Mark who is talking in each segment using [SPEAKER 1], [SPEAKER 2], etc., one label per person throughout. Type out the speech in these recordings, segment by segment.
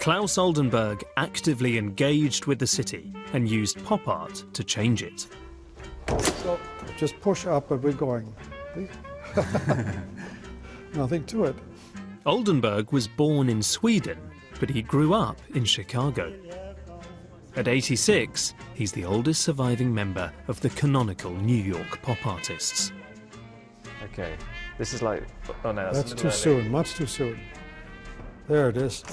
[SPEAKER 1] Claes Oldenburg actively engaged with the city and used pop art to change it.
[SPEAKER 2] So just push up and we're going. Nothing to it.
[SPEAKER 1] Oldenburg was born in Sweden, but he grew up in Chicago. At 86, he's the oldest surviving member of the canonical New York pop artists.
[SPEAKER 3] Okay, this is like... Oh no,
[SPEAKER 2] that's too soon, much too soon. There it is.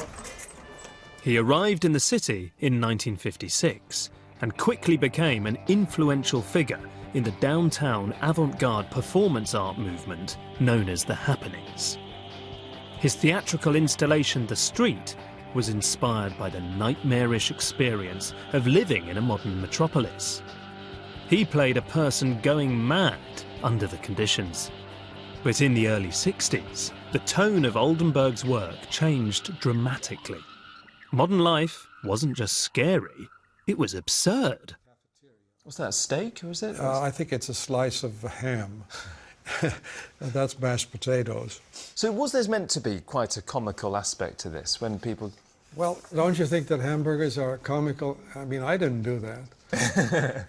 [SPEAKER 1] He arrived in the city in 1956 and quickly became an influential figure in the downtown avant-garde performance art movement known as the Happenings. His theatrical installation, The Street, was inspired by the nightmarish experience of living in a modern metropolis. He played a person going mad under the conditions. But in the early 60s, the tone of Oldenburg's work changed dramatically. Modern life wasn't just scary, it was absurd.
[SPEAKER 3] What's that, steak, or is it?
[SPEAKER 2] I think it's a slice of ham. That's mashed potatoes.
[SPEAKER 3] So was there meant to be quite a comical aspect to this, when people...
[SPEAKER 2] Well, don't you think that hamburgers are comical? I mean, I didn't do that.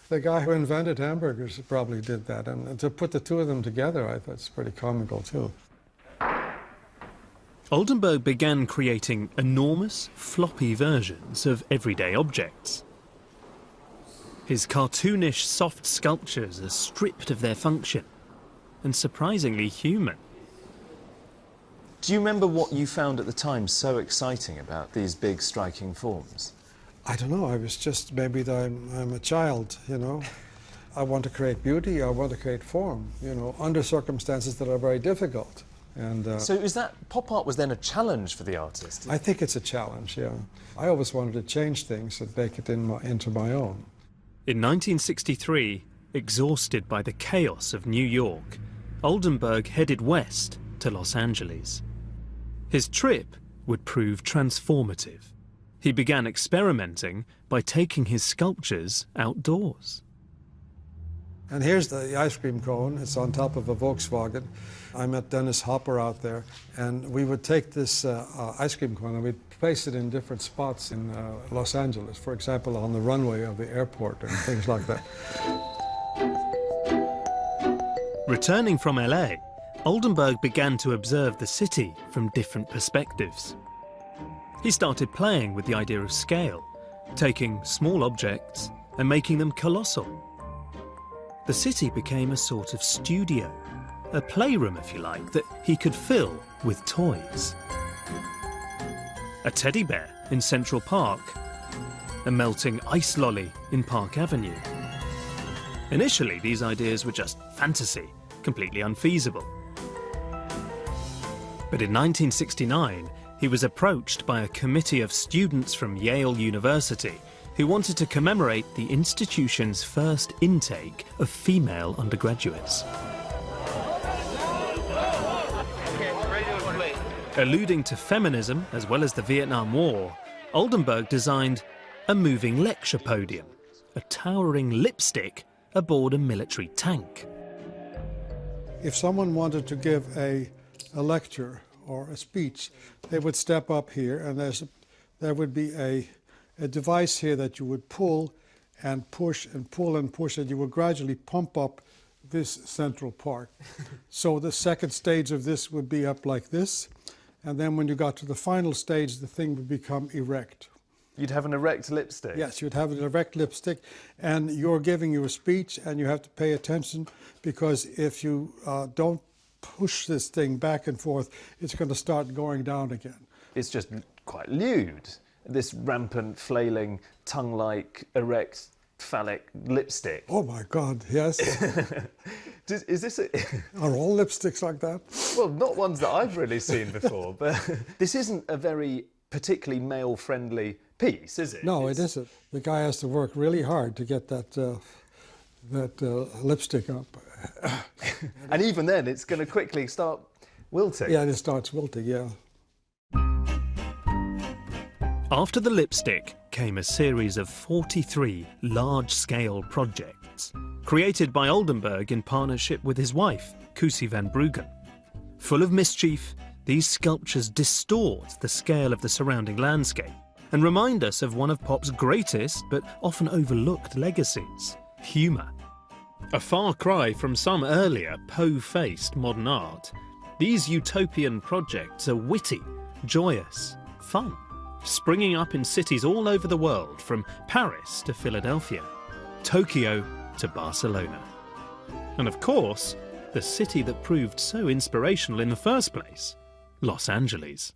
[SPEAKER 2] The guy who invented hamburgers probably did that. And to put the two of them together, I thought it's pretty comical, too.
[SPEAKER 1] Oldenburg began creating enormous, floppy versions of everyday objects. His cartoonish, soft sculptures are stripped of their function and surprisingly human.
[SPEAKER 3] Do you remember what you found at the time so exciting about these big, striking forms?
[SPEAKER 2] I don't know. I was just, maybe I'm a child, you know. I want to create beauty, I want to create form, you know, under circumstances that are very difficult. And,
[SPEAKER 3] so is that, pop art was then a challenge for the artist?
[SPEAKER 2] I think it's a challenge, yeah. I always wanted to change things and make it into my own.
[SPEAKER 1] In 1963, exhausted by the chaos of New York, Oldenburg headed west to Los Angeles. His trip would prove transformative. He began experimenting by taking his sculptures outdoors.
[SPEAKER 2] And here's the ice cream cone. It's on top of a Volkswagen. I met Dennis Hopper out there, and we would take this ice cream cone and we'd place it in different spots in Los Angeles, for example, on the runway of the airport and things like that.
[SPEAKER 1] Returning from LA, Oldenburg began to observe the city from different perspectives. He started playing with the idea of scale, taking small objects and making them colossal. The city became a sort of studio, a playroom, if you like, that he could fill with toys. A teddy bear in Central Park, a melting ice lolly in Park Avenue. Initially, these ideas were just fantasy, completely unfeasible. But in 1969, he was approached by a committee of students from Yale University who wanted to commemorate the institution's first intake of female undergraduates. Alluding to feminism as well as the Vietnam War, Oldenburg designed a moving lecture podium, a towering lipstick aboard a military tank.
[SPEAKER 2] If someone wanted to give a lecture or a speech, they would step up here, and there would be a device here that you would pull and push and pull and push, and you would gradually pump up this central part. So the second stage of this would be up like this, and then when you got to the final stage, the thing would become erect.
[SPEAKER 3] You'd have an erect lipstick?
[SPEAKER 2] Yes, you'd have an erect lipstick, and you're giving your speech, and you have to pay attention, because if you don't push this thing back and forth, it's going to start going down again.
[SPEAKER 3] It's just quite lewd, this rampant, flailing, tongue-like, erect, phallic lipstick.
[SPEAKER 2] Oh my God, yes.
[SPEAKER 3] Is this
[SPEAKER 2] Are all lipsticks like that?
[SPEAKER 3] Well, not ones that I've really seen before, but this isn't a very particularly male-friendly piece, is it?
[SPEAKER 2] No, it isn't. The guy has to work really hard to get that lipstick up.
[SPEAKER 3] And even then, it's going to quickly start wilting.
[SPEAKER 2] Yeah, it starts wilting, yeah.
[SPEAKER 1] After the lipstick came a series of 43 large-scale projects, created by Oldenburg in partnership with his wife, Kusi van Bruggen. Full of mischief, These sculptures distort the scale of the surrounding landscape and remind us of one of pop's greatest but often overlooked legacies, humour. A far cry from some earlier po-faced modern art, these utopian projects are witty, joyous, fun, springing up in cities all over the world, from Paris to Philadelphia, Tokyo to Barcelona. And of course, the city that proved so inspirational in the first place, Los Angeles.